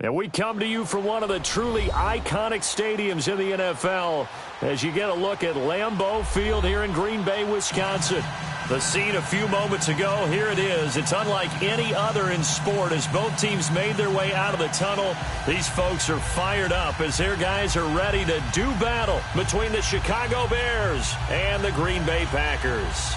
And we come to you from one of the truly iconic stadiums in the NFL as you get a look at Lambeau Field here in Green Bay, Wisconsin. The scene a few moments ago, here it is. It's unlike any other in sport as both teams made their way out of the tunnel. These folks are fired up as their guys are ready to do battle between the Chicago Bears and the Green Bay Packers.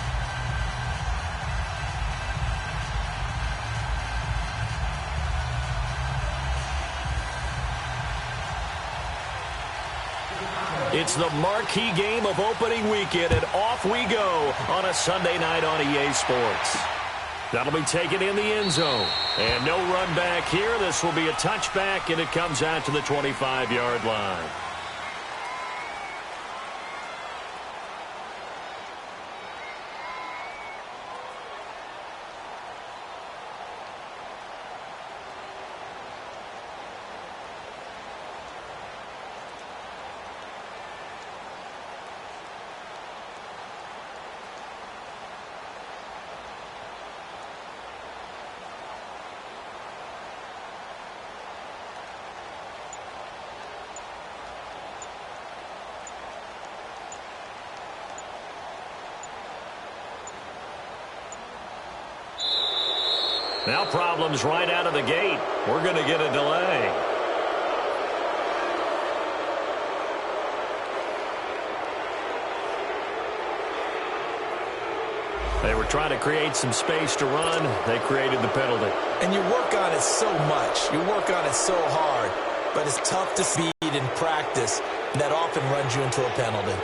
It's the marquee game of opening weekend, and off we go on a Sunday night on EA Sports. That'll be taken in the end zone. And no run back here. This will be a touchback, and it comes out to the 25-yard line. Now problems right out of the gate. We're going to get a delay. They were trying to create some space to run. They created the penalty. And you work on it so much. You work on it so hard. But it's tough to speed in practice. And that often runs you into a penalty.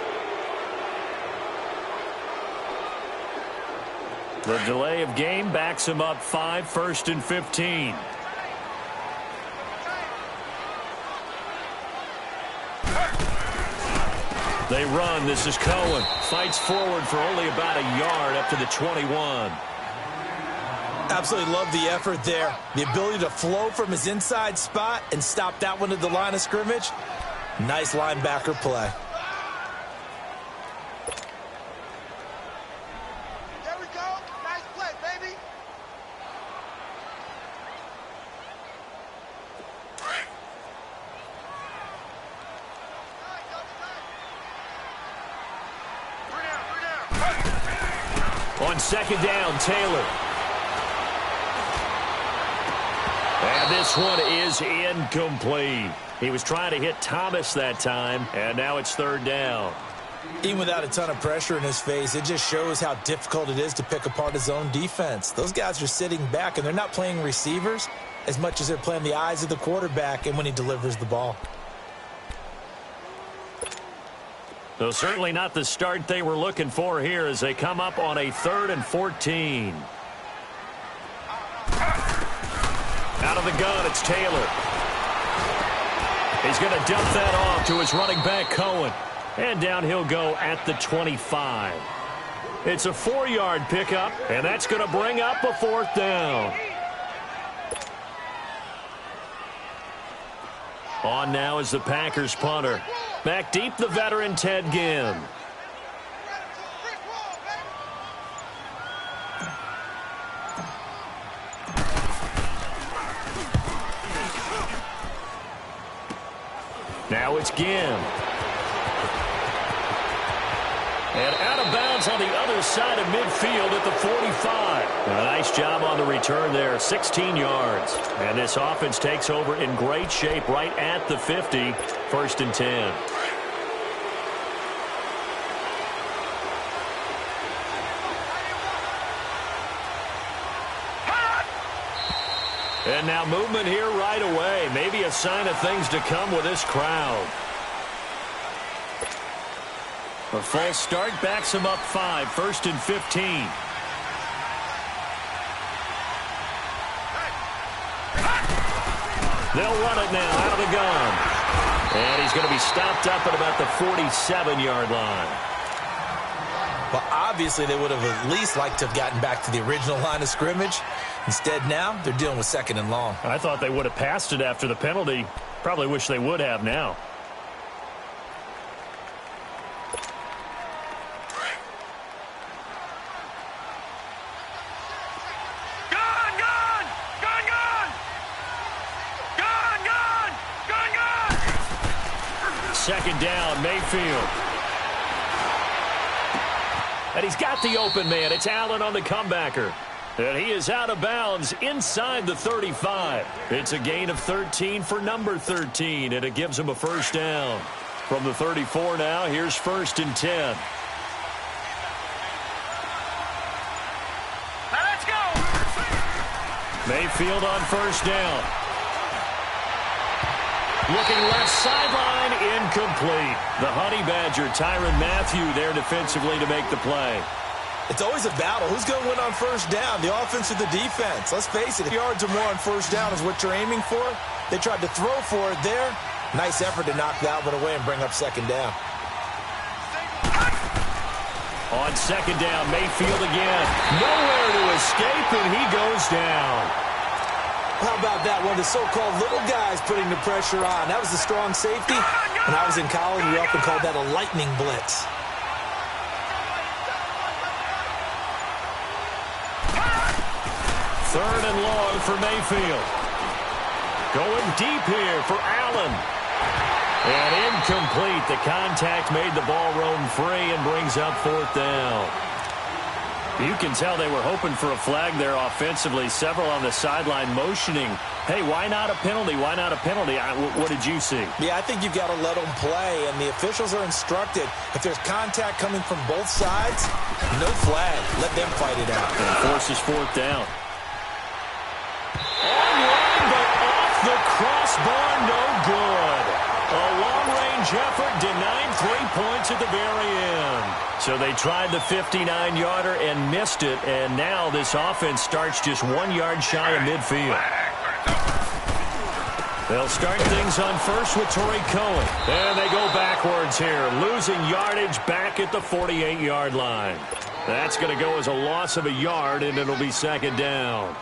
The delay of game backs him up 5, 1st and 15. They run. This is Cohen. Fights forward for only about a yard up to the 21. Absolutely love the effort there. The ability to flow from his inside spot and stop that one at the line of scrimmage. Nice linebacker play. On second down, Taylor. And this one is incomplete. He was trying to hit Thomas that time, and now it's 3rd down. Even without a ton of pressure in his face, it just shows how difficult it is to pick apart his own defense. Those guys are sitting back, and they're not playing receivers as much as they're playing the eyes of the quarterback and when he delivers the ball. So certainly not the start they were looking for here as they come up on a 3rd and 14. Out of the gun, it's Taylor. He's going to dump that off to his running back, Cohen. And down he'll go at the 25. It's a 4-yard pickup, and that's going to bring up a 4th down. On now is the Packers punter. Back deep, the veteran Ted Ginn. Now it's Ginn. And out of bounds on the other side of midfield at the 45. A nice job on the return there, 16 yards. And this offense takes over in great shape right at the 50, 1st and 10. And now movement here right away. Maybe a sign of things to come with this crowd. A false start backs him up 5, 1st and 15. They'll run it now out of the gun. And he's going to be stopped up at about the 47-yard line. Well, obviously they would have at least liked to have gotten back to the original line of scrimmage. Instead now, they're dealing with 2nd and long. I thought they would have passed it after the penalty. Probably wish they would have now. second down, Mayfield. And he's got the open man. It's Allen on the comebacker. And he is out of bounds inside the 35. It's a gain of 13 for number 13, and it gives him a first down. From the 34 now, here's 1st and 10. Let's go! Mayfield on first down. Looking left sideline, incomplete. The Honey Badger, Tyrann Mathieu, there defensively to make the play. It's always a battle. Who's going to win on first down, the offense or the defense? Let's face it, if yards or more on first down is what you're aiming for, they tried to throw for it there. Nice effort to knock that one away and bring up second down. On second down, Mayfield again. Nowhere to escape, and he goes down. How about that? One of the so-called little guys putting the pressure on. That was the strong safety. When I was in college, we often called that a lightning blitz. Third and long for Mayfield. Going deep here for Allen. And incomplete. The contact made the ball roam free and brings up 4th down. You can tell they were hoping for a flag there offensively. Several on the sideline motioning. Hey, why not a penalty? Why not a penalty? What did you see? Yeah, I think you've got to let them play, and the officials are instructed. If there's contact coming from both sides, no flag. Let them fight it out. And forces 4th down. Online, but off the crossbar, no good. A long-range effort denied 3 points at the very end. So they tried the 59-yarder and missed it, and now this offense starts just 1 yard shy of midfield. They'll start things on first with Torrey Cohen. And they go backwards here, losing yardage back at the 48-yard line. That's going to go as a loss of a yard, and it'll be second down.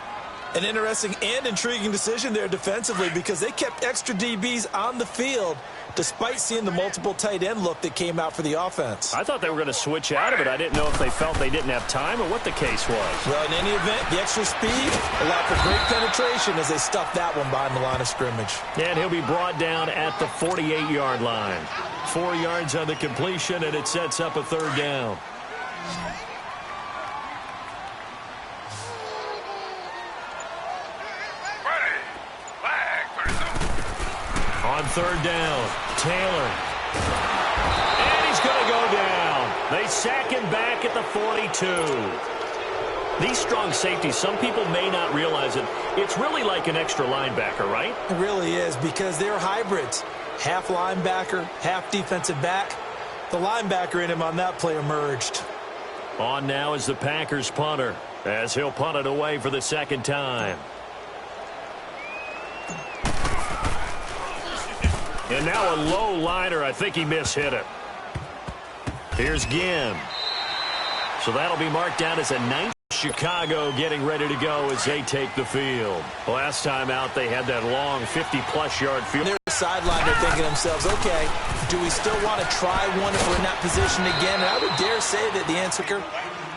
An interesting and intriguing decision there defensively because they kept extra DBs on the field despite seeing the multiple tight end look that came out for the offense. I thought they were going to switch out of it. I didn't know if they felt they didn't have time or what the case was. Well, in any event, the extra speed allowed for great penetration as they stuffed that one behind the line of scrimmage. And he'll be brought down at the 48-yard line. 4 yards on the completion, and it sets up a third down. On third down, Taylor. And he's going to go down. They sack him back at the 42. These strong safeties, some people may not realize it. It's really like an extra linebacker, right? It really is because they're hybrids. Half linebacker, half defensive back. The linebacker in him on that play emerged. On now is the Packers punter as he'll punt it away for the second time. And now a low liner. I think he mishit it. Here's Ginn. So that'll be marked down as a 9. Chicago getting ready to go as they take the field. Last time out, they had that long 50-plus yard field. They're sideline. They're thinking to themselves, okay, do we still want to try one if we're in that position again? And I would dare say that the answer,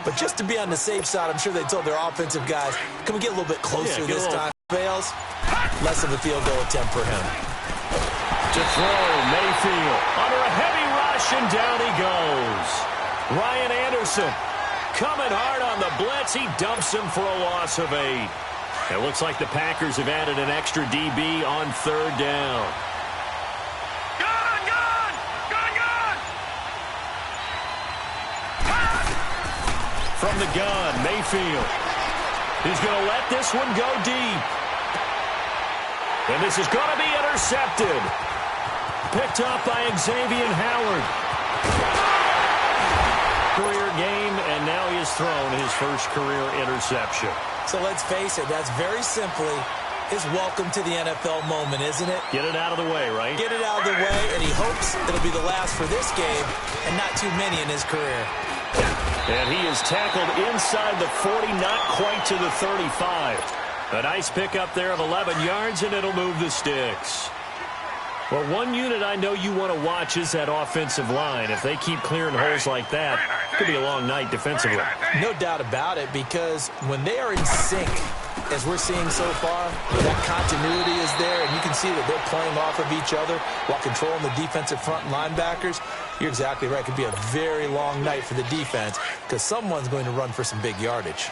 but just to be on the safe side, I'm sure they told their offensive guys, can we get a little bit closer this time? Fails, less of a field goal attempt for him. To throw, Mayfield under a heavy rush, and down he goes. Ryan Anderson coming hard on the blitz. He dumps him for a loss of 8. It looks like the Packers have added an extra DB on third down. From the gun, Mayfield. He's going to let this one go deep. And this is going to be intercepted. Picked up by Xavier Howard. Career game, and now he has thrown his first career interception. So let's face it, that's very simply his welcome to the NFL moment, isn't it? Get it out of the way, right? Get it out of the way, and he hopes it'll be the last for this game and not too many in his career. And he is tackled inside the 40, not quite to the 35. A nice pickup there of 11 yards, and it'll move the sticks. Well, one unit I know you want to watch is that offensive line. If they keep clearing holes like that, it could be a long night defensively. No doubt about it, because when they are in sync, as we're seeing so far, that continuity is there, and you can see that they're playing off of each other while controlling the defensive front and linebackers. You're exactly right. It could be a very long night for the defense because someone's going to run for some big yardage.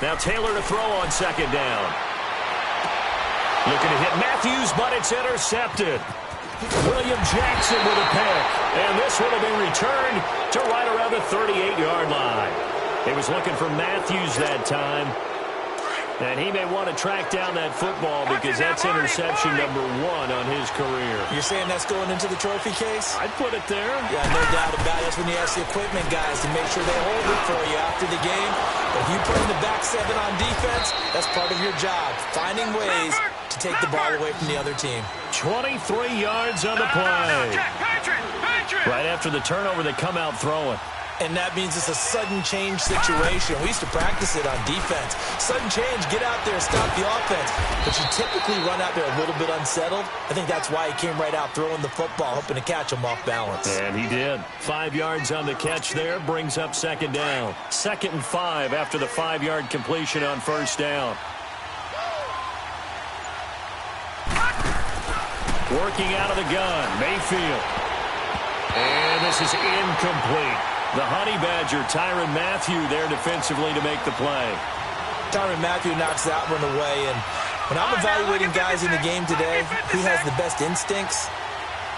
Now Taylor to throw on second down. Looking to hit Matthews, but it's intercepted. William Jackson with a pick. And this one will be returned to right around the 38-yard line. He was looking for Matthews that time. And he may want to track down that football because that's interception number 1 on his career. You're saying that's going into the trophy case? I'd put it there. Yeah, no doubt about it. That's when you ask the equipment guys to make sure they hold it for you after the game. If you put in the back 7 on defense, that's part of your job, finding ways to take the ball away from the other team. 23 yards on the play. Right after the turnover, they come out throwing. And that means it's a sudden change situation. We used to practice it on defense. Sudden change, get out there, stop the offense. But you typically run out there a little bit unsettled. I think that's why he came right out throwing the football, hoping to catch him off balance. And he did. 5 yards on the catch there, brings up second down. 2nd and 5 after the 5-yard completion on first down. Working out of the gun, Mayfield. And this is incomplete. The Honey Badger, Tyrann Mathieu, there defensively to make the play. Tyrann Mathieu knocks that one away. And when I'm evaluating guys in the game today, who has the best instincts,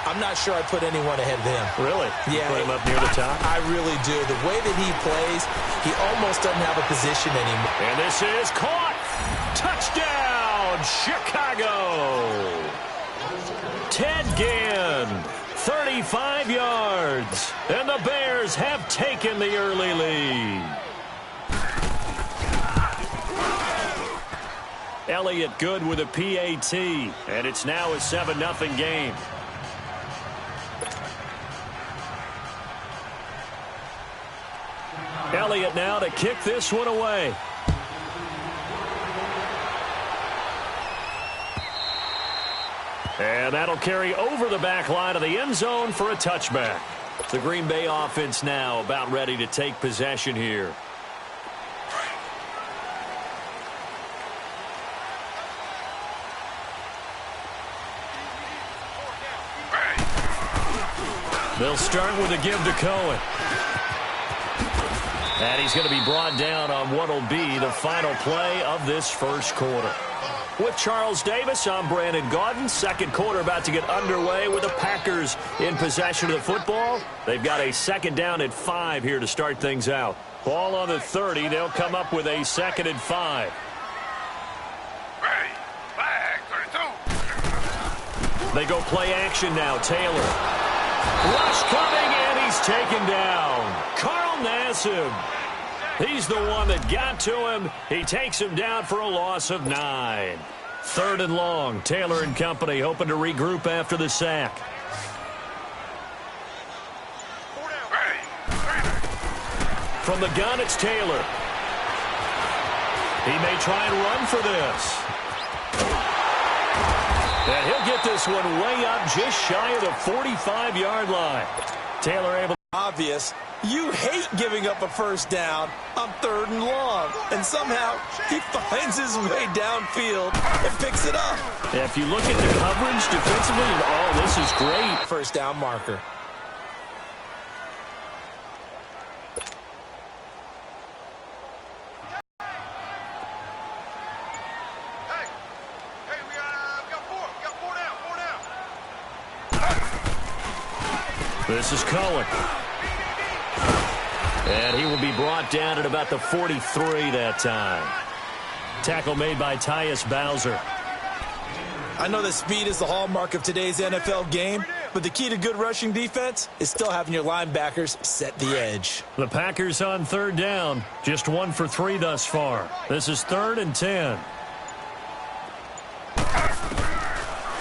I'm not sure I put anyone ahead of him. Really? Yeah. You put him up near the top? I really do. The way that he plays, he almost doesn't have a position anymore. And this is caught. Touchdown, Chicago. Ted Ginn. 35 yards, and the Bears have taken the early lead. Elliott good with a PAT, and it's now a 7-0 game. Elliott now to kick this one away. And that'll carry over the back line of the end zone for a touchback. The Green Bay offense now about ready to take possession here. They'll start with a give to Cohen. And he's going to be brought down on what will be the final play of this first quarter. With Charles Davis, I'm Brandon Gaudin. Second quarter about to get underway with the Packers in possession of the football. They've got a 2nd down and 5 here to start things out. Ball on the 30. They'll come up with a 2nd and 5. They go play action now. Taylor. Rush coming, and he's taken down. Carl Nassib. He's the one that got to him. He takes him down for a loss of 9. 3rd and long. Taylor and company hoping to regroup after the sack. From the gun, it's Taylor. He may try and run for this. And he'll get this one way up just shy of the 45-yard line. Taylor able to... Obvious. You hate giving up a first down on 3rd and long. And somehow he finds his way downfield and picks it up. Yeah, if you look at the coverage defensively, oh, this is great. First down marker. This is Cohen. And he will be brought down at about the 43 that time. Tackle made by Tyus Bowser. I know that speed is the hallmark of today's NFL game, but the key to good rushing defense is still having your linebackers set the edge. The Packers on 3rd down. Just 1 for 3 thus far. This is 3rd and 10.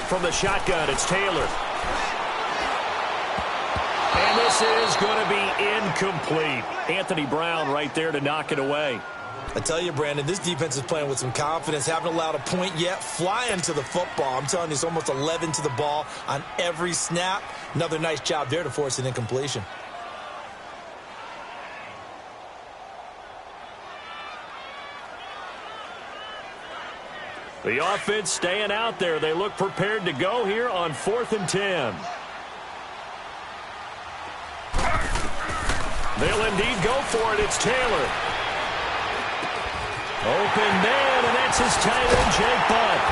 From the shotgun, it's Taylor. And this is going to be incomplete. Anthony Brown right there to knock it away. I tell you, Brandon, this defense is playing with some confidence. Haven't allowed a point yet. Flying to the football. I'm telling you, it's almost 11 to the ball on every snap. Another nice job there to force an incompletion. The offense staying out there. They look prepared to go here on 4th and 10. They'll indeed go for it. It's Taylor. Open man, and that's his tight end, Jake Butt.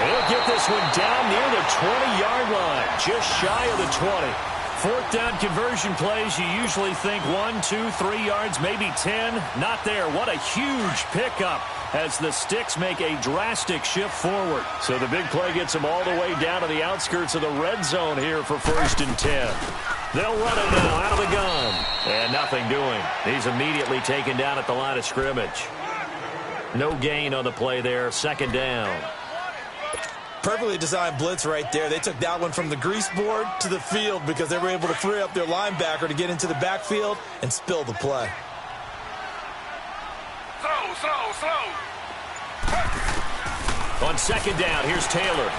He'll get this one down near the 20-yard line, just shy of the 20. 4th down conversion plays, you usually think 1, 2, 3 yards, maybe 10. Not there. What a huge pickup as the Sticks make a drastic shift forward. So the big play gets them all the way down to the outskirts of the red zone here for 1st and 10. They'll run it now out of the gun. And nothing doing. He's immediately taken down at the line of scrimmage. No gain on the play there. 2nd down. Perfectly designed blitz right there. They took that one from the grease board to the field because they were able to free up their linebacker to get into the backfield and spill the play. Slow. On 2nd down, here's Taylor.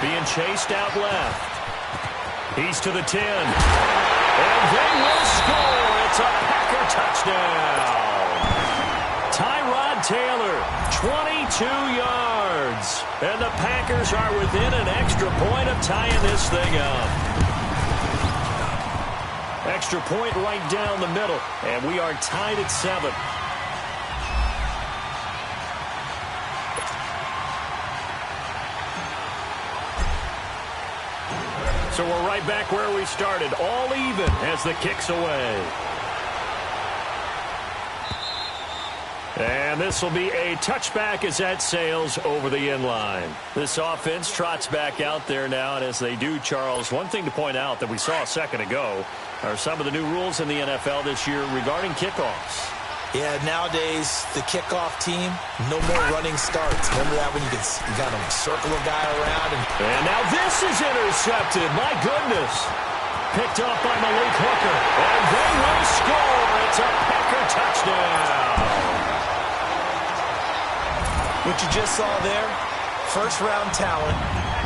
Being chased out left. He's to the 10. And they will score. It's a Packer touchdown. Tyrod Taylor, 22 yards. And the Packers are within an extra point of tying this thing up. Extra point right down the middle. And we are tied at 7. So we're right back where we started, all even as the kick's away. And this will be a touchback as that sails over the end line. This offense trots back out there now, and as they do, Charles, one thing to point out that we saw a second ago are some of the new rules in the NFL this year regarding kickoffs. Yeah, nowadays, the kickoff team, no more running starts. Remember that when you kind of circle a guy around? And now this is intercepted. My goodness. Picked up by Malik Hooker. And they will score. It's a Packer touchdown. What you just saw there, first-round talent,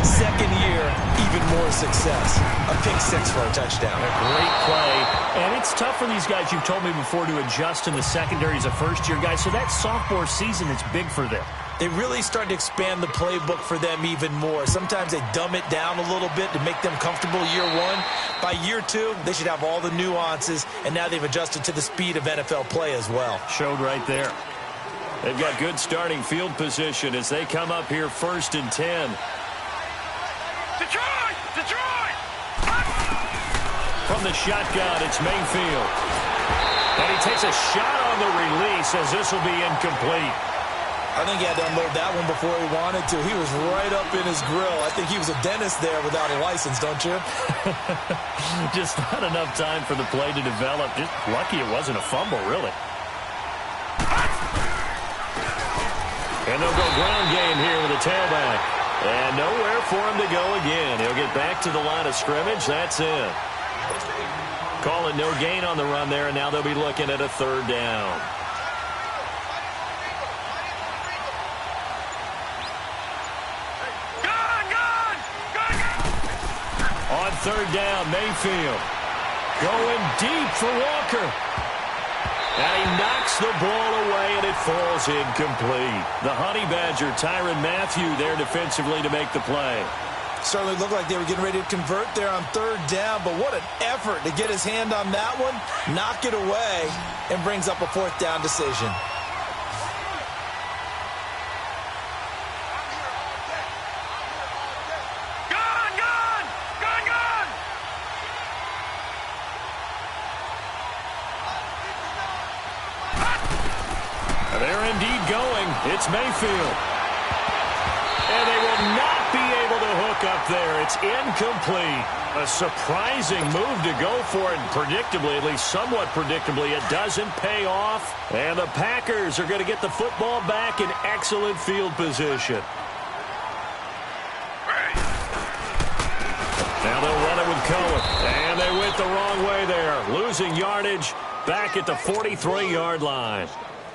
second year, even more success. A pick 6 for a touchdown. A great play. And it's tough for these guys, you've told me before, to adjust in the secondary as a first-year guy. So that sophomore season is big for them. They really start to expand the playbook for them even more. Sometimes they dumb it down a little bit to make them comfortable year 1. By year 2, they should have all the nuances, and now they've adjusted to the speed of NFL play as well. Showed right there. They've got good starting field position as they come up here 1st and 10. Detroit! From the shotgun, it's Mayfield. And he takes a shot on the release as this will be incomplete. I think he had to unload that one before he wanted to. He was right up in his grill. I think he was a dentist there without a license, don't you? Just not enough time for the play to develop. Just lucky it wasn't a fumble, really. And they'll go ground game here with a tailback. And nowhere for him to go again. He'll get back to the line of scrimmage. That's it. Call it no gain on the run there, and now they'll be looking at a 3rd down. On 3rd down, Mayfield going deep for Walker. And he knocks the ball away, and it falls incomplete. The Honey Badger, Tyrann Mathieu, there defensively to make the play. Certainly looked like they were getting ready to convert there on 3rd down, but what an effort to get his hand on that one, knock it away, and brings up a 4th down decision. They're indeed going. It's Mayfield. And they will not be able to hook up there. It's incomplete. A surprising move to go for it. Predictably, at least somewhat predictably, it doesn't pay off. And the Packers are going to get the football back in excellent field position. Now they'll run it with Cohen. And they went the wrong way there. Losing yardage back at the 43-yard line.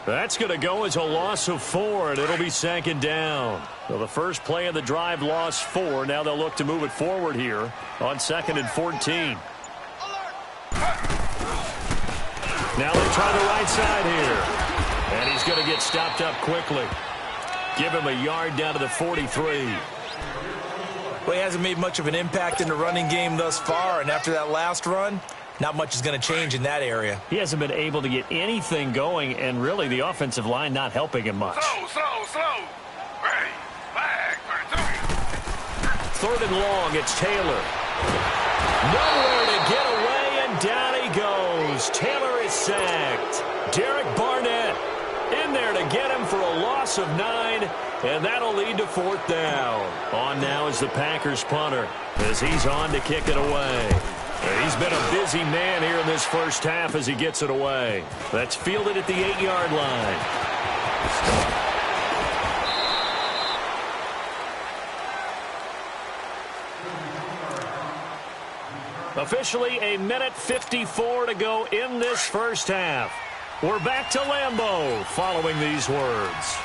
That's going to go as a loss of 4, and it'll be 2nd down. So the first play of the drive lost 4. Now they'll look to move it forward here on 2nd and 14. Now they try the right side here. And he's going to get stopped up quickly. Give him a yard down to the 43. Well, he hasn't made much of an impact in the running game thus far, and after that last run, not much is going to change in that area. He hasn't been able to get anything going, and really the offensive line not helping him much. Slow. Ready. Flag for 2. Third and long, it's Taylor. Nowhere to get away, and down he goes. Taylor is sacked. Derek Barnett in there to get him for a loss of 9, and that'll lead to 4th down. On now is the Packers punter as he's on to kick it away. He's been a busy man here in this first half as he gets it away. That's fielded at the 8-yard line. Officially a minute 54 to go in this first half. We're back to Lambeau following these words.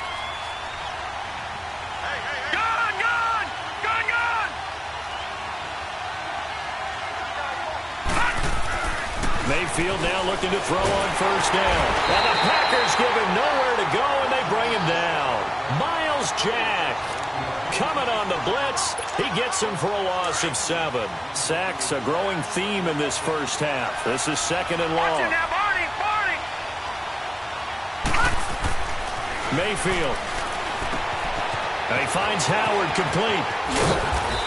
Mayfield now looking to throw on first down. And the Packers give him nowhere to go, and they bring him down. Miles Jack coming on the blitz. He gets him for a loss of 7. Sacks a growing theme in this first half. This is 2nd and long. Barney. Mayfield. And he finds Howard complete.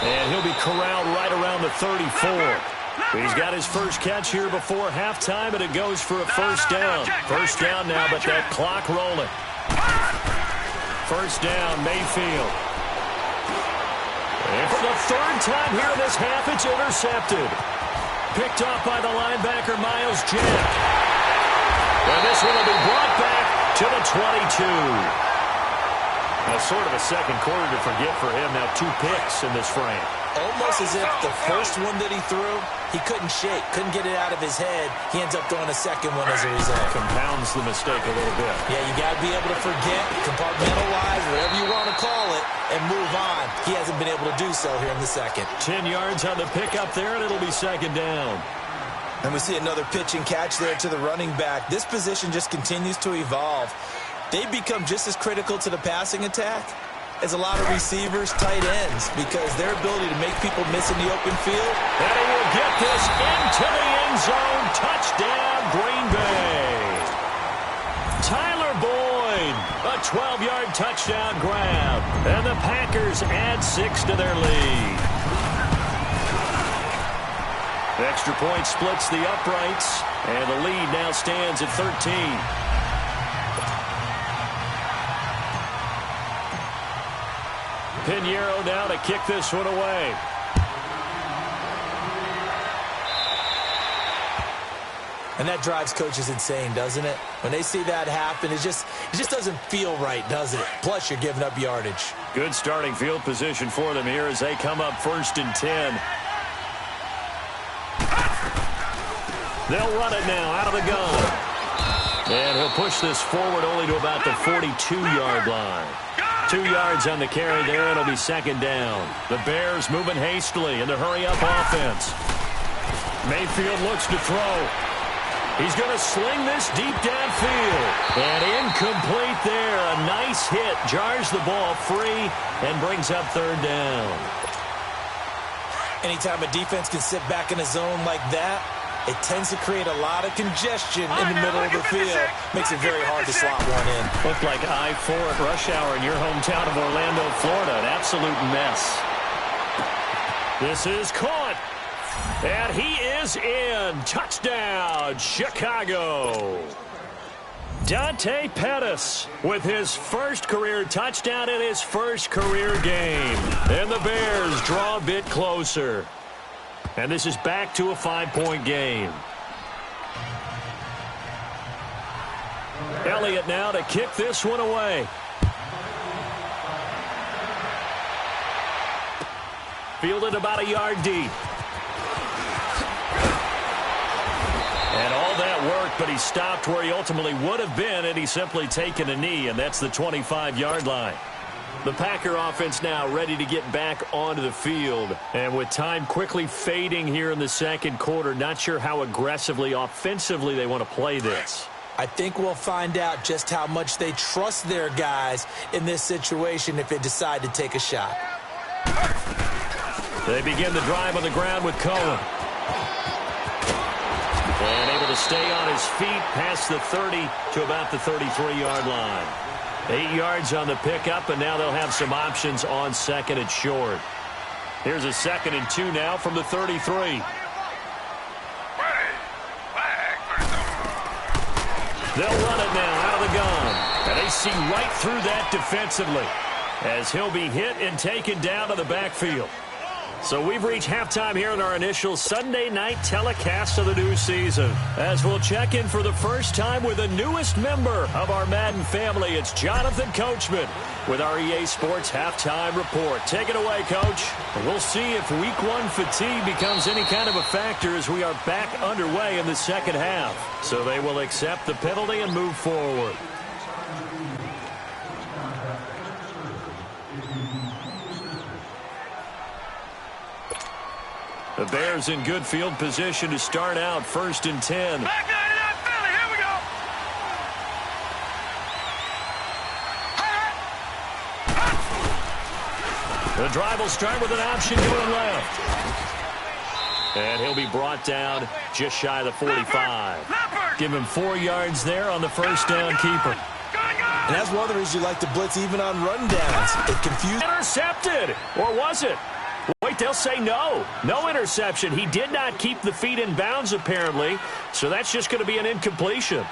And he'll be corralled right around the 34. He's got his first catch here before halftime, and it goes for a first down. First down now, but that clock rolling. First down, Mayfield. And for the 3rd time here in this half, it's intercepted. Picked off by the linebacker, Miles Jack. And this one will be brought back to the 22. Now, sort of a second quarter to forget for him. Now 2 picks in this frame. Almost as if the first one that he threw, he couldn't shake, couldn't get it out of his head. He ends up throwing a second one as a result. Compounds the mistake a little bit. Yeah, you got to be able to forget, compartmentalize, whatever you want to call it, and move on. He hasn't been able to do so here in the second. 10 yards on the pickup there, and it'll be 2nd down. And we see another pitch and catch there to the running back. This position just continues to evolve. They've become just as critical to the passing attack as a lot of receivers, tight ends, because their ability to make people miss in the open field. And he will get this into the end zone. Touchdown, Green Bay. Tyler Boyd, a 12-yard touchdown grab. And the Packers add 6 to their lead. The extra point splits the uprights, and the lead now stands at 13. Pinheiro now to kick this one away. And that drives coaches insane, doesn't it? When they see that happen, it just doesn't feel right, does it? Plus, you're giving up yardage. Good starting field position for them here as they come up 1st and 10. They'll run it now out of the gun. And he'll push this forward only to about the 42-yard line. 2 yards on the carry there. It'll be 2nd down. The Bears moving hastily in the hurry-up offense. Mayfield looks to throw. He's going to sling this deep downfield. And incomplete there. A nice hit. Jars the ball free and brings up 3rd down. Anytime a defense can sit back in a zone like that, it tends to create a lot of congestion in the middle of the field. Makes it very hard to slot one in. Looked like I-4 at rush hour in your hometown of Orlando, Florida. An absolute mess. This is caught. And he is in. Touchdown, Chicago. Dante Pettis with his first career touchdown in his first career game. And the Bears draw a bit closer. And this is back to a 5-point game. Elliott now to kick this one away. Fielded about a yard deep. And all that work, but he stopped where he ultimately would have been, and he's simply taken a knee, and that's the 25-yard line. The Packer offense now ready to get back onto the field. And with time quickly fading here in the second quarter, not sure how aggressively, offensively they want to play this. I think we'll find out just how much they trust their guys in this situation if they decide to take a shot. They begin the drive on the ground with Cohen. And able to stay on his feet past the 30 to about the 33-yard line. 8 yards on the pickup, and now they'll have some options on second and short. Here's a 2nd and 2 now from the 33. They'll run it now out of the gun. And they see right through that defensively as he'll be hit and taken down to the backfield. So we've reached halftime here in our initial Sunday night telecast of the new season. As we'll check in for the first time with the newest member of our Madden family, it's Jonathan Coachman with our EA Sports Halftime Report. Take it away, Coach. We'll see if Week 1 fatigue becomes any kind of a factor as we are back underway in the second half. So they will accept the penalty and move forward. The Bears in good field position to start out 1st and 10. Back out of that Philly. Here we go. The drive will start with an option going left. And he'll be brought down just shy of the 45. Give him 4 yards there on the first down keeper. And that's one of the reasons you like to blitz even on run downs. It confuses. Intercepted. Or was it? Wait, they'll say no. No interception. He did not keep the feet in bounds, apparently. So that's just going to be an incompletion.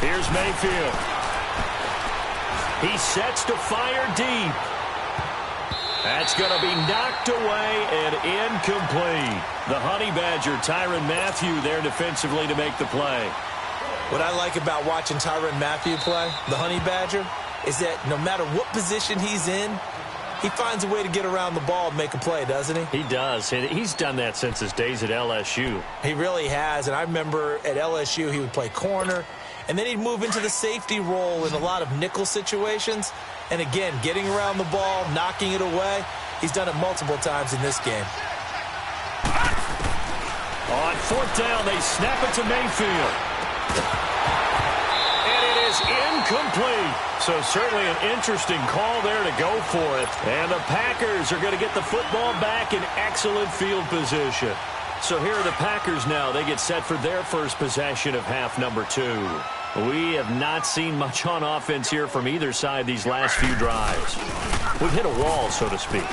Here's Mayfield. He sets to fire deep. That's going to be knocked away and incomplete. The Honey Badger, Tyrann Mathieu, there defensively to make the play. What I like about watching Tyrann Mathieu play, the Honey Badger, is that no matter what position he's in, he finds a way to get around the ball and make a play, doesn't he? He does. He's done that since his days at LSU. He really has. And I remember at LSU he would play corner, and then he'd move into the safety role in a lot of nickel situations. And again, getting around the ball, knocking it away. He's done it multiple times in this game. On 4th down, they snap it to Mayfield. And it is incomplete. So certainly an interesting call there to go for it. And the Packers are going to get the football back in excellent field position. So here are the Packers now. They get set for their first possession of half number 2. We have not seen much on offense here from either side these last few drives. We've hit a wall, so to speak.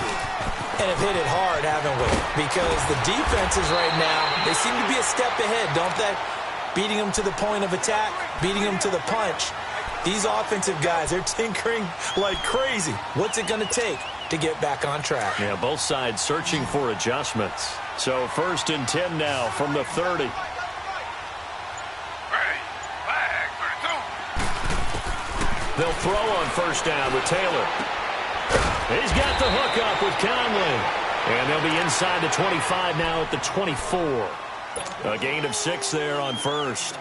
And have hit it hard, haven't we? Because the defenses right now, they seem to be a step ahead, don't they? Beating them to the point of attack, beating them to the punch. These offensive guys, they're tinkering like crazy. What's it going to take to get back on track? Yeah, both sides searching for adjustments. So 1st and 10 now from the 30. They'll throw on 1st down with Taylor. He's got the hook up with Conley. And they'll be inside the 25 now at the 24. A gain of 6 there on 1st.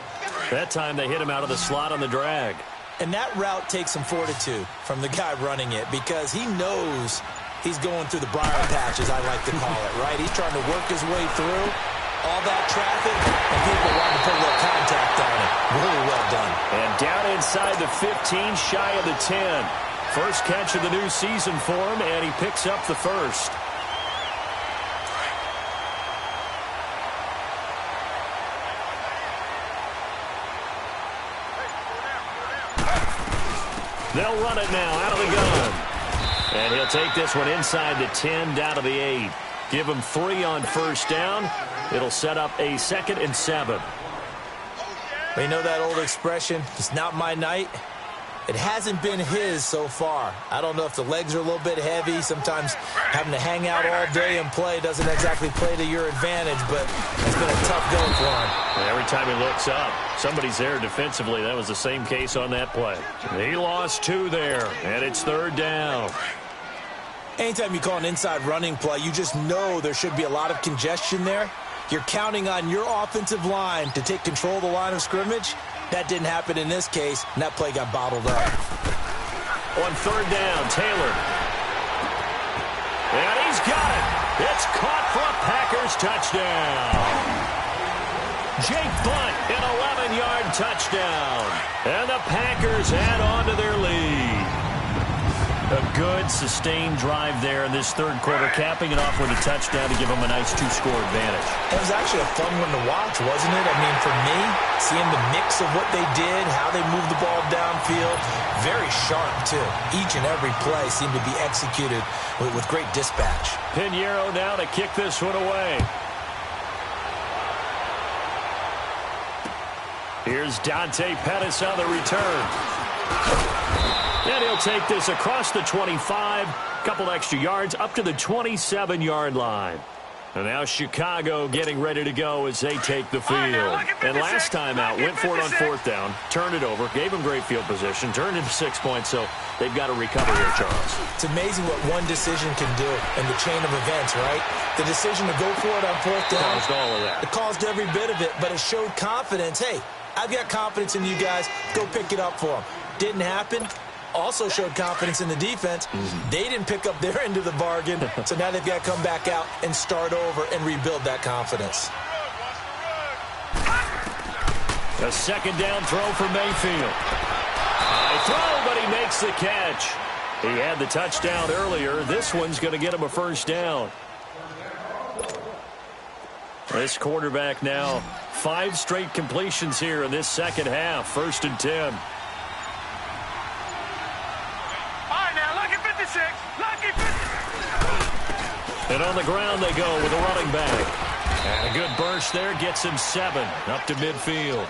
That time they hit him out of the slot on the drag. And that route takes some fortitude from the guy running it because he knows he's going through the briar patch, as I like to call it, right? He's trying to work his way through all that traffic, and people want to put a little contact on it. Really well done. And down inside the 15, shy of the 10. First catch of the new season for him, and he picks up the first. They'll run it now out of the gun. And he'll take this one inside the 10, down to the 8. Give him 3 on 1st down. It'll set up a 2nd and 7. You know that old expression, it's not my night? It hasn't been his so far. I don't know if the legs are a little bit heavy. Sometimes having to hang out all day and play doesn't exactly play to your advantage, but it's been a tough go for him. And every time he looks up, somebody's there defensively. That was the same case on that play. He lost 2 there, and it's 3rd down. Anytime you call an inside running play, you just know there should be a lot of congestion there. You're counting on your offensive line to take control of the line of scrimmage. That didn't happen in this case, and that play got bottled up. On third down, Taylor. And he's got it. It's caught for a Packers touchdown. Jake Bunt, an 11-yard touchdown. And the Packers add on to their lead. A good, sustained drive there in this third quarter, capping it off with a touchdown to give them a nice two-score advantage. It was actually a fun one to watch, wasn't it? I mean, for me, seeing the mix of what they did, how they moved the ball downfield, very sharp, too. Each and every play seemed to be executed with great dispatch. Pinheiro now to kick this one away. Here's Dante Pettis on the return. And he'll take this across the 25, couple extra yards, up to the 27-yard line. And now Chicago getting ready to go as they take the field. And last time out, went for it on fourth down, turned it over, gave them great field position, turned into 6 points, so they've got to recover here, Charles. It's amazing what one decision can do in the chain of events, right? The decision to go for it on fourth down. Caused all of that. It caused every bit of it, but it showed confidence. Hey, I've got confidence in you guys. Go pick it up for them. Didn't happen. Also showed confidence in the defense. They didn't pick up their end of the bargain, so now they've got to come back out and start over and rebuild that confidence. A second down throw for Mayfield. High throw, but he makes the catch. He had the touchdown earlier. This one's going to get him a first down. This quarterback now, 5 straight completions here in this second half. 1st and 10. And on the ground they go with a running back. And a good burst there gets him 7 up to midfield.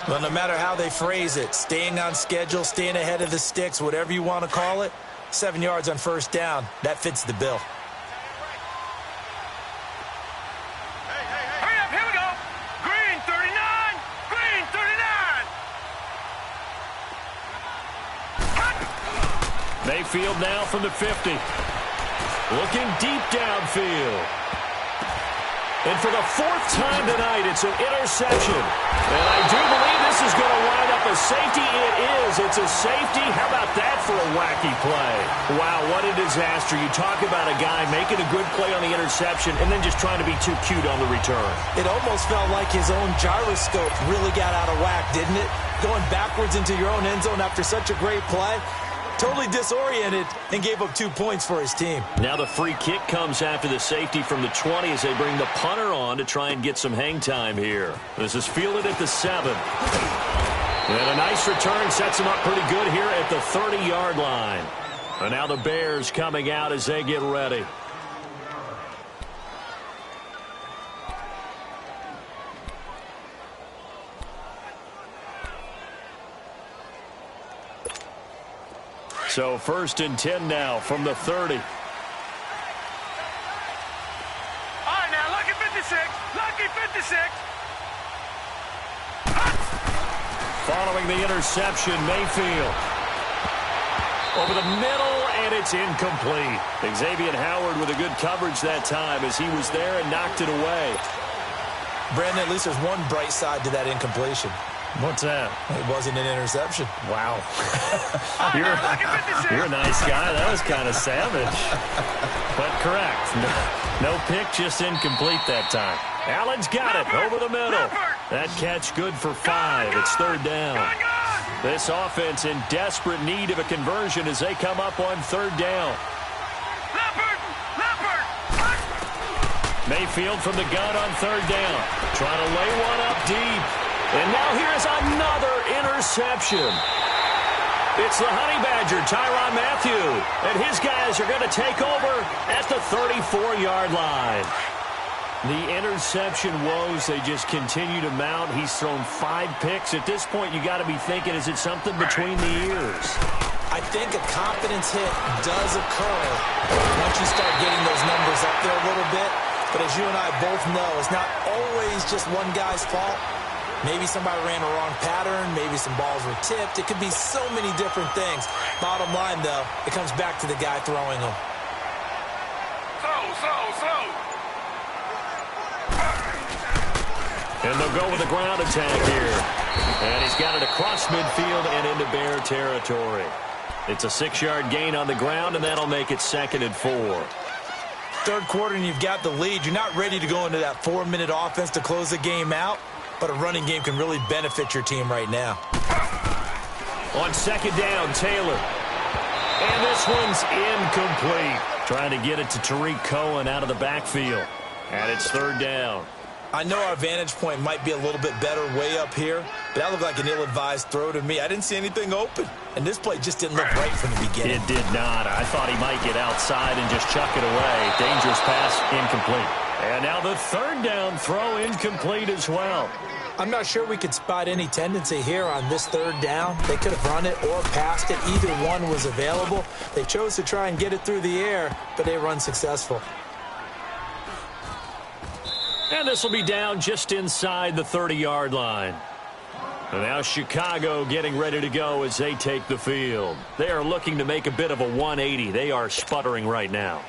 Well, no matter how they phrase it, staying on schedule, staying ahead of the sticks, whatever you want to call it, 7 yards on first down, that fits the bill. Hurry up, here we go. Green 39, green 39. Mayfield now from the 50. Looking deep downfield. And for the 4th time tonight, it's an interception. And I do believe this is going to wind up a safety. It is. It's a safety. How about that for a wacky play? Wow, what a disaster. You talk about a guy making a good play on the interception and then just trying to be too cute on the return. It almost felt like his own gyroscope really got out of whack, didn't it? Going backwards into your own end zone after such a great play. Totally disoriented and gave up 2 points for his team. Now the free kick comes after the safety from the 20 as they bring the punter on to try and get some hang time here. This is fielded at the 7. And a nice return sets him up pretty good here at the 30-yard line. And now the Bears coming out as they get ready. So 1st and 10 now from the 30. All right, now, lucky 56. Lucky 56. Following the interception, Mayfield. Over the middle, and it's incomplete. Xavier Howard with a good coverage that time as he was there and knocked it away. Brandon, at least there's one bright side to that incompletion. What's that? It wasn't an interception. Wow. You're a nice guy. That was kind of savage. But correct. No pick, just incomplete that time. Allen's got it over the middle. That catch good for 5. It's 3rd down. This offense in desperate need of a conversion as they come up on 3rd down. Mayfield from the gun on 3rd down. Trying to lay one up deep. And now here's another interception. It's the Honey Badger, Tyrann Mathieu. And his guys are going to take over at the 34-yard line. The interception woes, they just continue to mount. He's thrown 5 picks. At this point, you got to be thinking, is it something between the ears? I think a confidence hit does occur once you start getting those numbers up there a little bit. But as you and I both know, it's not always just one guy's fault. Maybe somebody ran a wrong pattern. Maybe some balls were tipped. It could be so many different things. Bottom line, though, it comes back to the guy throwing them. Throw. And they'll go with a ground attack here. And he's got it across midfield and into Bear territory. It's a 6-yard gain on the ground, and that'll make it 2nd and 4. Third quarter, and you've got the lead. You're not ready to go into that 4-minute offense to close the game out, but a running game can really benefit your team right now. On 2nd down, Taylor. And this one's incomplete. Trying to get it to Tariq Cohen out of the backfield. And it's 3rd down. I know our vantage point might be a little bit better way up here, but that looked like an ill-advised throw to me. I didn't see anything open, and this play just didn't look right from the beginning. It did not. I thought he might get outside and just chuck it away. Dangerous pass, incomplete. And now the 3rd down throw, incomplete as well. I'm not sure we could spot any tendency here on this 3rd down. They could have run it or passed it. Either one was available. They chose to try and get it through the air, but they run successful. And this will be down just inside the 30-yard line. And now Chicago getting ready to go as they take the field. They are looking to make a bit of a 180. They are sputtering right now.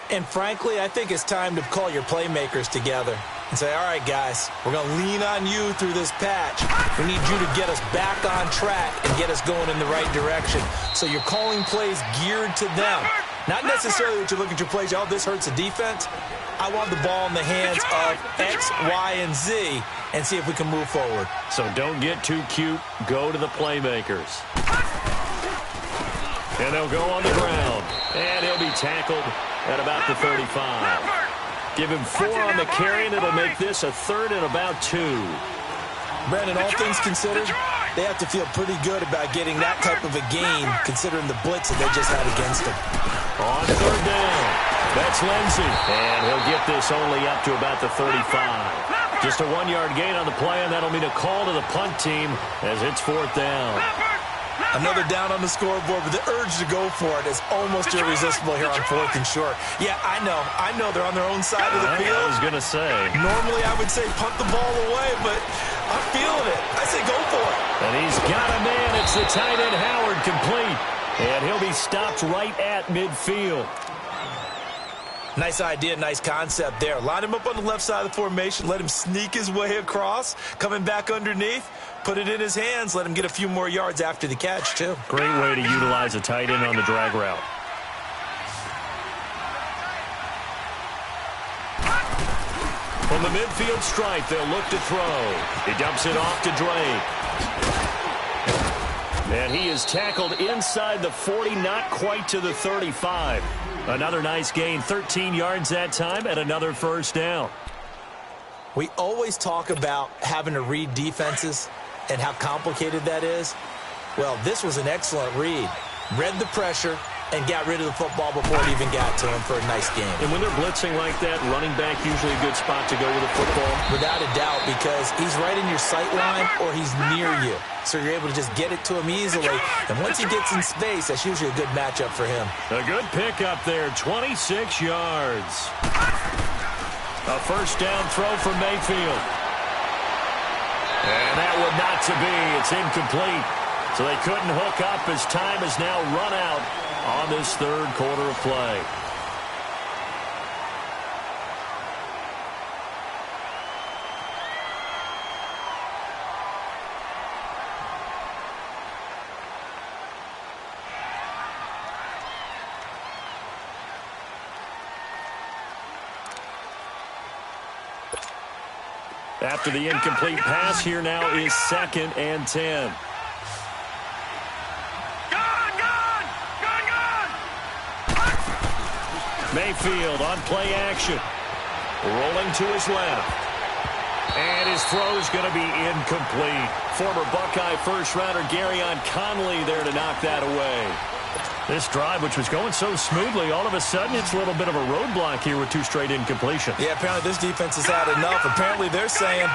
And frankly, I think it's time to call your playmakers together and say, all right, guys, we're going to lean on you through this patch. We need you to get us back on track and get us going in the right direction. So you're calling plays geared to them. Not necessarily that you look at your plays, oh, this hurts the defense. I want the ball in the hands of X, Y, and Z and see if we can move forward. So don't get too cute. Go to the playmakers. And they'll go on the ground. And he'll be tackled at about the 35. Give him 4 on the carry, and it'll make this a 3rd and about 2. Brandon, all things considered, they have to feel pretty good about getting that type of a gain considering the blitz that they just had against them. On 3rd down, that's Lindsey. And he'll get this only up to about the 35. Just a 1-yard gain on the play, and that'll mean a call to the punt team as it's 4th down. Another down on the scoreboard, but the urge to go for it is almost irresistible here on 4th and short. Yeah, I know they're on their own side of the field. I was going to say. Normally I would say punt the ball away, but I'm feeling it. I say go for it. And he's got a man. It's the tight end Howard, complete. And he'll be stopped right at midfield. Nice idea, nice concept there. Line him up on the left side of the formation. Let him sneak his way across. Coming back underneath. Put it in his hands. Let him get a few more yards after the catch, too. Great way to utilize a tight end on the drag route. From the midfield stripe, they'll look to throw. He dumps it off to Drake. And he is tackled inside the 40, not quite to the 35. Another nice gain, 13 yards that time, and another 1st down. We always talk about having to read defenses and how complicated that is. Well, this was an excellent read. Read the pressure and got rid of the football before it even got to him for a nice game. And when they're blitzing like that, running back usually a good spot to go with the football? Without a doubt, because he's right in your sight line or he's near you. So you're able to just get it to him easily. And once he gets in space, that's usually a good matchup for him. A good pickup there, 26 yards. A 1st down throw from Mayfield. And that one not to be. It's incomplete. So they couldn't hook up as time has now run out on this 3rd quarter of play. After the incomplete pass, here now is 2nd and 10. Mayfield on play action. Rolling to his left. And his throw is going to be incomplete. Former Buckeye first-rounder Garyon Conley there to knock that away. This drive, which was going so smoothly, all of a sudden it's a little bit of a roadblock here with 2 straight incompletions. Yeah, apparently this defense has had enough. Apparently they're saying,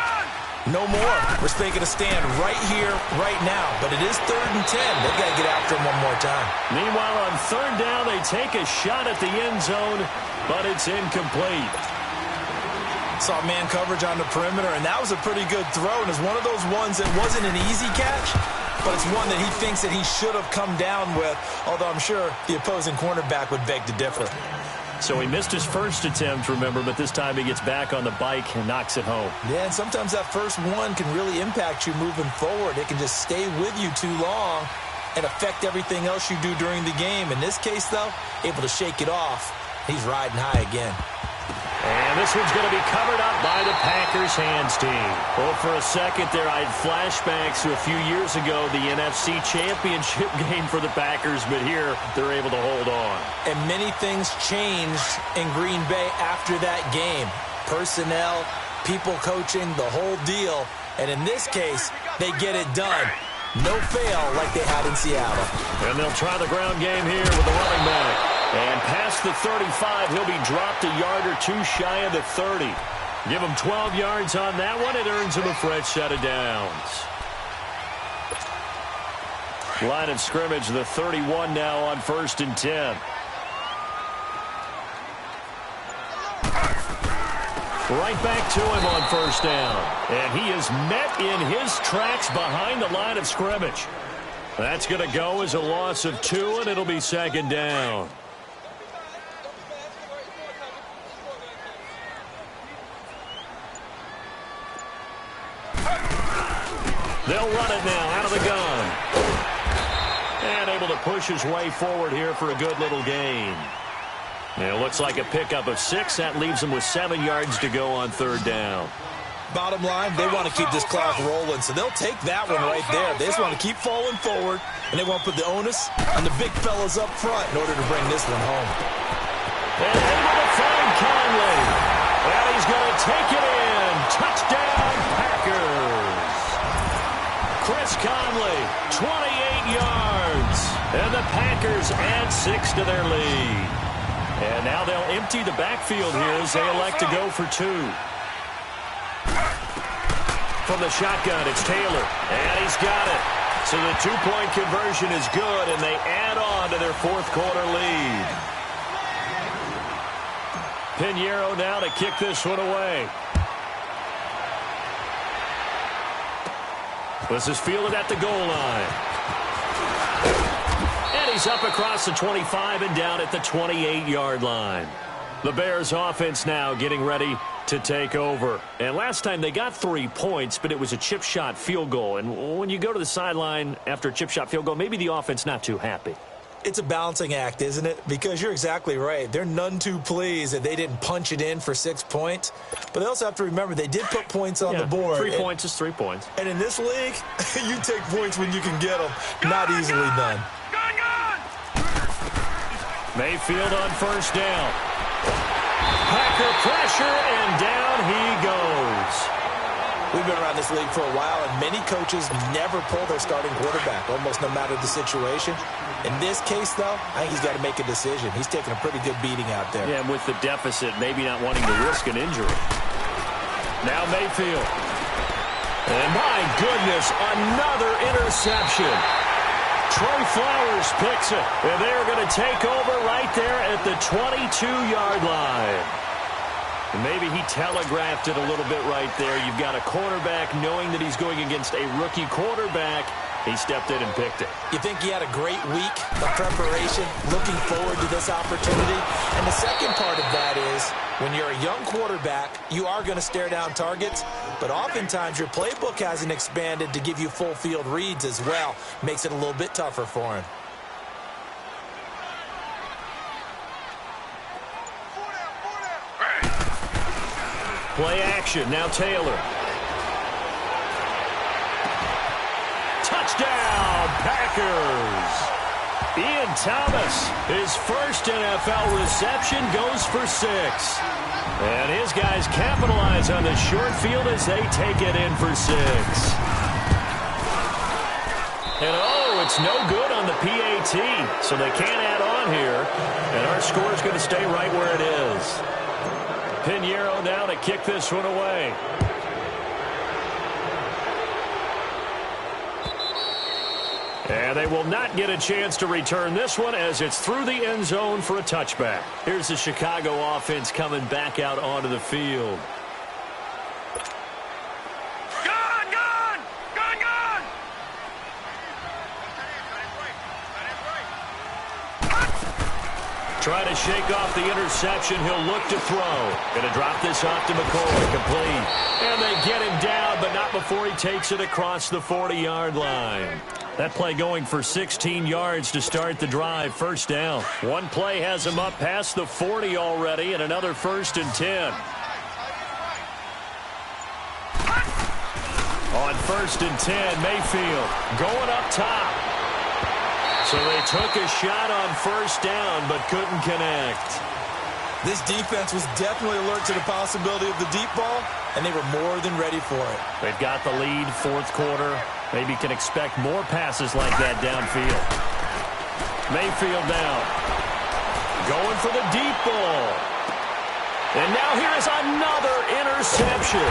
no more. We're taking a stand right here, right now. But it is 3rd and 10. They've got to get after him one more time. Meanwhile, on 3rd down, they take a shot at the end zone, but it's incomplete. Saw man coverage on the perimeter, and that was a pretty good throw. And it's one of those ones that wasn't an easy catch, but it's one that he thinks that he should have come down with, although I'm sure the opposing cornerback would beg to differ. So he missed his first attempt, remember, but this time he gets back on the bike and knocks it home. Yeah, and sometimes that first one can really impact you moving forward. It can just stay with you too long and affect everything else you do during the game. In this case, though, able to shake it off. He's riding high again. And this one's going to be covered up by the Packers hands team. Well, for a second there, I had flashbacks to a few years ago, the NFC Championship game for the Packers, but here they're able to hold on. And many things changed in Green Bay after that game. Personnel, people coaching, the whole deal. And in this case, they get it done. No fail like they had in Seattle. And they'll try the ground game here with the running back. And past the 35, he'll be dropped a yard or two shy of the 30. Give him 12 yards on that one. It earns him a fresh set of downs. Line of scrimmage, the 31 now on 1st and 10. Right back to him on 1st down. And he is met in his tracks behind the line of scrimmage. That's going to go as a loss of 2, and it'll be 2nd down. They'll run it now out of the gun. And able to push his way forward here for a good little gain. It looks like a pickup of 6. That leaves him with 7 yards to go on 3rd down. Bottom line, they want to keep this clock rolling, so they'll take that one right there. They just want to keep falling forward, and they want to put the onus on the big fellas up front in order to bring this one home. And able to find Conley. And he's going to take it in. Touchdown, Packers. Chris Conley, 28 yards. And the Packers add 6 to their lead. And now they'll empty the backfield here as they elect to go for 2. From the shotgun, it's Taylor. And he's got it. So the 2-point conversion is good, and they add on to their 4th quarter lead. Pinheiro now to kick this one away. This is fielded at the goal line. And he's up across the 25 and down at the 28-yard line. The Bears offense now getting ready to take over. And last time they got 3 points, but it was a chip shot field goal. And when you go to the sideline after a chip shot field goal, maybe the offense not too happy. It's a balancing act, isn't it? Because you're exactly right. They're none too pleased that they didn't punch it in for 6 points. But they also have to remember they did put points on the board. 3 points is 3 points. And in this league, you take points when you can get them. Not easily done. Mayfield on 1st down. Packer pressure, and down he goes. We've been around this league for a while, and many coaches never pull their starting quarterback, almost no matter the situation. In this case, though, I think he's got to make a decision. He's taking a pretty good beating out there. Yeah, with the deficit, maybe not wanting to risk an injury. Now Mayfield. And my goodness, another interception. Trey Flowers picks it, and they're going to take over right there at the 22-yard line. And maybe he telegraphed it a little bit right there. You've got a quarterback knowing that he's going against a rookie quarterback. He stepped in and picked it. You think he had a great week of preparation, looking forward to this opportunity? And the second part of that is, when you're a young quarterback, you are going to stare down targets, but oftentimes your playbook hasn't expanded to give you full field reads as well. Makes it a little bit tougher for him. Play action, now Taylor. Touchdown, Packers! Ian Thomas, his first NFL reception, goes for 6. And his guys capitalize on the short field as they take it in for 6. And oh, it's no good on the PAT, so they can't add on here. And our score is going to stay right where it is. Pinheiro now to kick this one away. And they will not get a chance to return this one as it's through the end zone for a touchback. Here's the Chicago offense coming back out onto the field. Try to shake off the interception. He'll look to throw. Going to drop this off to McCoy. Complete. And they get him down, but not before he takes it across the 40-yard line. That play going for 16 yards to start the drive. First down. One play has him up past the 40 already, and another 1st and 10. On 1st and 10, Mayfield going up top. So they took a shot on 1st down, but couldn't connect. This defense was definitely alert to the possibility of the deep ball, and they were more than ready for it. They've got the lead, 4th quarter. Maybe can expect more passes like that downfield. Mayfield down. Going for the deep ball. And now here is another interception.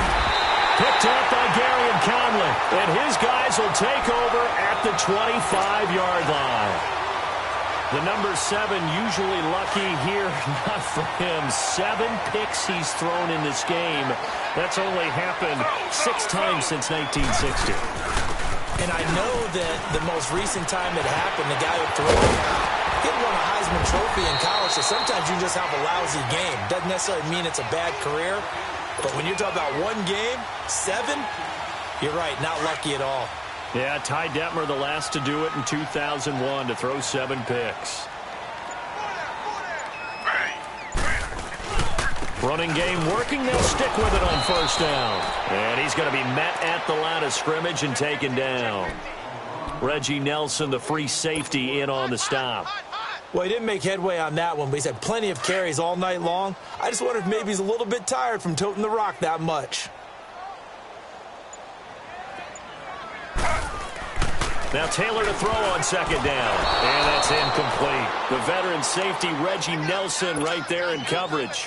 Picked up by Gary and Conley. And his guys will take over at the 25-yard line. The number 7 usually lucky here. Not for him. 7 picks he's thrown in this game. That's only happened 6 times since 1960. And I know that the most recent time it happened, the guy who threw it, he won a Heisman Trophy in college, so sometimes you just have a lousy game. Doesn't necessarily mean it's a bad career, but when you're talking about one game, 7, you're right, not lucky at all. Yeah, Ty Detmer, the last to do it in 2001, to throw 7 picks. Running game working. They'll stick with it on 1st down. And he's going to be met at the line of scrimmage and taken down. Reggie Nelson, the free safety, in on the stop. Well, he didn't make headway on that one, but he's had plenty of carries all night long. I just wonder if maybe he's a little bit tired from toting the rock that much. Now Taylor to throw on 2nd down. And that's incomplete. The veteran safety, Reggie Nelson, right there in coverage.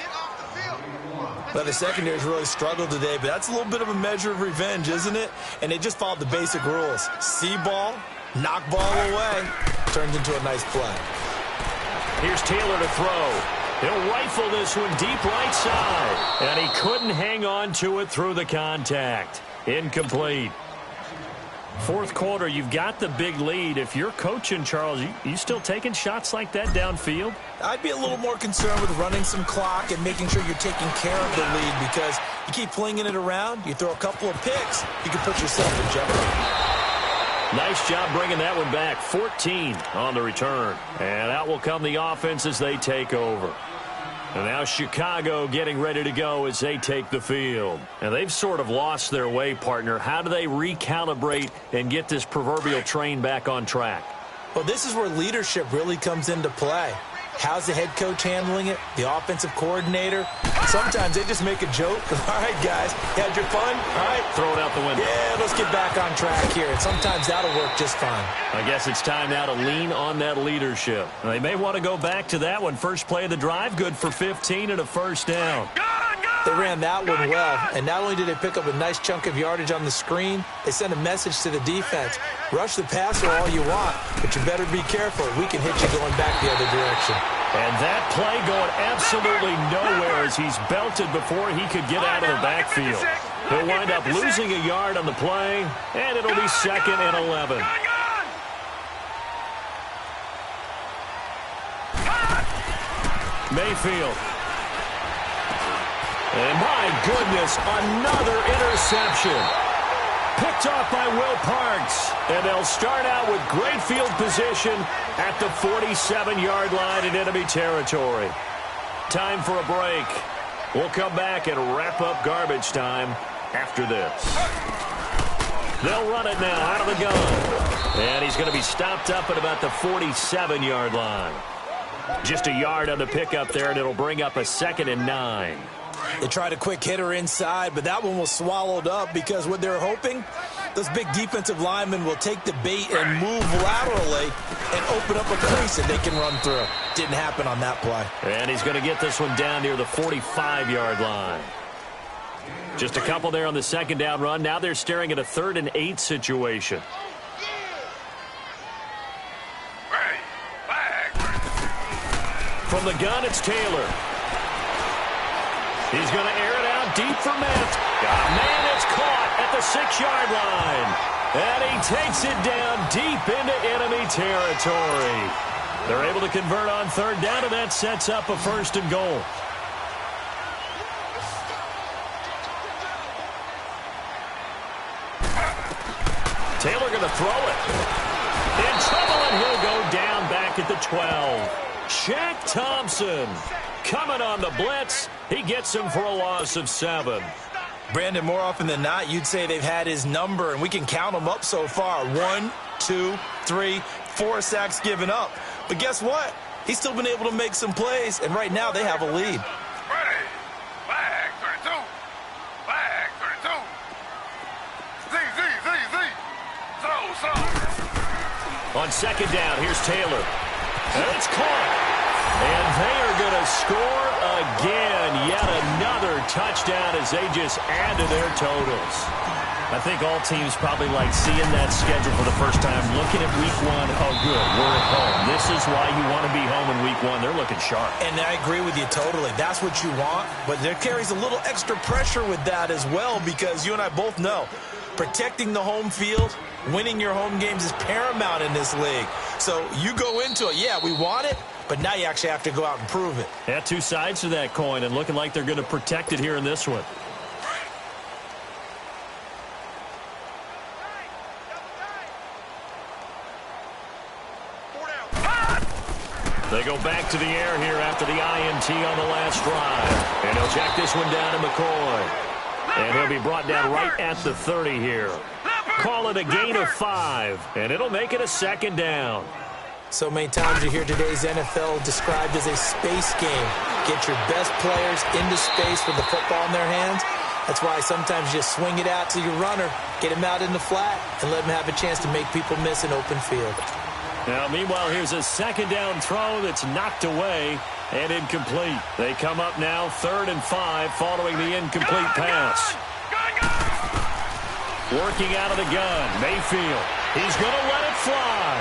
Well, the secondary's really struggled today, but that's a little bit of a measure of revenge, isn't it? And they just followed the basic rules. See ball, knock ball away. Turns into a nice play. Here's Taylor to throw. He'll rifle this one deep right side. And he couldn't hang on to it through the contact. Incomplete. 4th quarter, you've got the big lead. If you're coaching, Charles, you still taking shots like that downfield? I'd be a little more concerned with running some clock and making sure you're taking care of the lead, because you keep flinging it around, you throw a couple of picks, you can put yourself in jeopardy. Nice job bringing that one back. 14 on the return. And out will come the offense as they take over. And now Chicago getting ready to go as they take the field. And they've sort of lost their way, partner. How do they recalibrate and get this proverbial train back on track? Well, this is where leadership really comes into play. How's the head coach handling it? The offensive coordinator? Sometimes they just make a joke. All right, guys, you had your fun? All right. Throw it out the window. Yeah, let's get back on track here. And sometimes that'll work just fine. I guess it's time now to lean on that leadership. They may want to go back to that one. First play of the drive, good for 15 and a 1st down. They ran that one well, and not only did they pick up a nice chunk of yardage on the screen, they sent a message to the defense. Rush the passer all you want, but you better be careful. We can hit you going back the other direction. And that play going absolutely nowhere as he's belted before he could get out of the backfield. He'll wind up losing a yard on the play, and it'll be 2nd and 11. Mayfield. And my goodness, another interception. Picked off by Will Parks. And they'll start out with great field position at the 47-yard line in enemy territory. Time for a break. We'll come back and wrap up garbage time after this. They'll run it now out of the gun. And he's going to be stopped up at about the 47-yard line. Just a yard on the pickup there, and it'll bring up a 2nd and 9. They tried a quick hitter inside, but that one was swallowed up because what they're hoping, those big defensive linemen will take the bait and move laterally and open up a crease that they can run through. Didn't happen on that play. And he's going to get this one down near the 45-yard line. Just a couple there on the 2nd down run. Now they're staring at a 3rd and 8 situation. From the gun, it's Taylor. He's going to air it out deep for Matt. Man, it's caught at the 6-yard line. And he takes it down deep into enemy territory. They're able to convert on third down, and that sets up a 1st and goal. Taylor going to throw it. In trouble, and he'll go down back at the 12. Shaq Thompson coming on the blitz. He gets him for a loss of 7. Brandon, more often than not, you'd say they've had his number, and we can count them up so far. 1, 2, 3, 4 sacks given up. But guess what? He's still been able to make some plays, and right now they have a lead. Ready. Flag 32. Flag 32. Z. So. On second down, here's Taylor. And it's caught. And they are going to score again. Yet another touchdown as they just add to their totals. I think all teams probably like seeing that schedule for the first time, looking at week 1. Oh, good, we're at home. This is why you want to be home in week 1. They're looking sharp. And I agree with you totally. That's what you want. But there carries a little extra pressure with that as well, because you and I both know protecting the home field, winning your home games is paramount in this league. So you go into it, yeah, we want it, but now you actually have to go out and prove it. Yeah, 2 sides to that coin, and looking like they're going to protect it here in this one. They go back to the air here after the INT on the last drive. And he'll check this one down to McCoy. And he'll be brought down right at the 30 here. Call it a gain of 5, and it'll make it a 2nd down. So many times you hear today's NFL described as a space game. Get your best players into space with the football in their hands. That's why sometimes you just swing it out to your runner, get him out in the flat, and let him have a chance to make people miss an open field. Now, meanwhile, here's a 2nd down throw that's knocked away and incomplete. They come up now 3rd and 5 following the incomplete pass. Working out of the gun, Mayfield. He's going to let it fly.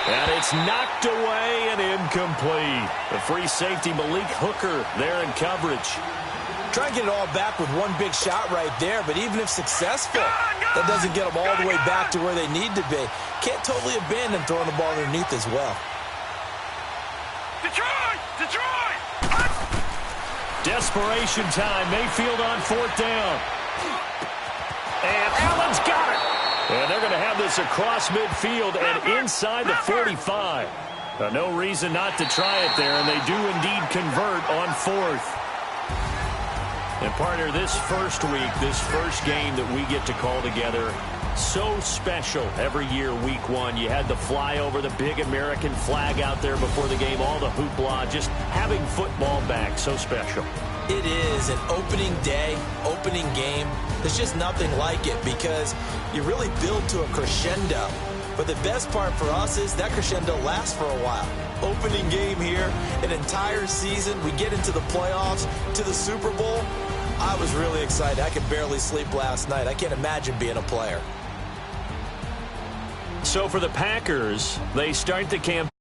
And it's knocked away and incomplete. The free safety, Malik Hooker, there in coverage. Try and get it all back with one big shot right there, but even if successful, that doesn't get them all the way back to where they need to be. Can't totally abandon throwing the ball underneath as well. Detroit! Desperation time. Mayfield on 4th down. And Allen's got it. And they're going to have this across midfield and inside the 45. No reason not to try it there, and they do indeed convert on 4th. And, partner, this first week, this first game that we get to call together, so special every year, week 1. You had the flyover, the big American flag out there before the game, all the hoopla, just having football back, so special. It is an opening day, opening game. There's just nothing like it because you really build to a crescendo. But the best part for us is that crescendo lasts for a while. Opening game here, an entire season. We get into the playoffs, to the Super Bowl. I was really excited. I could barely sleep last night. I can't imagine being a player. So for the Packers, they start the campaign.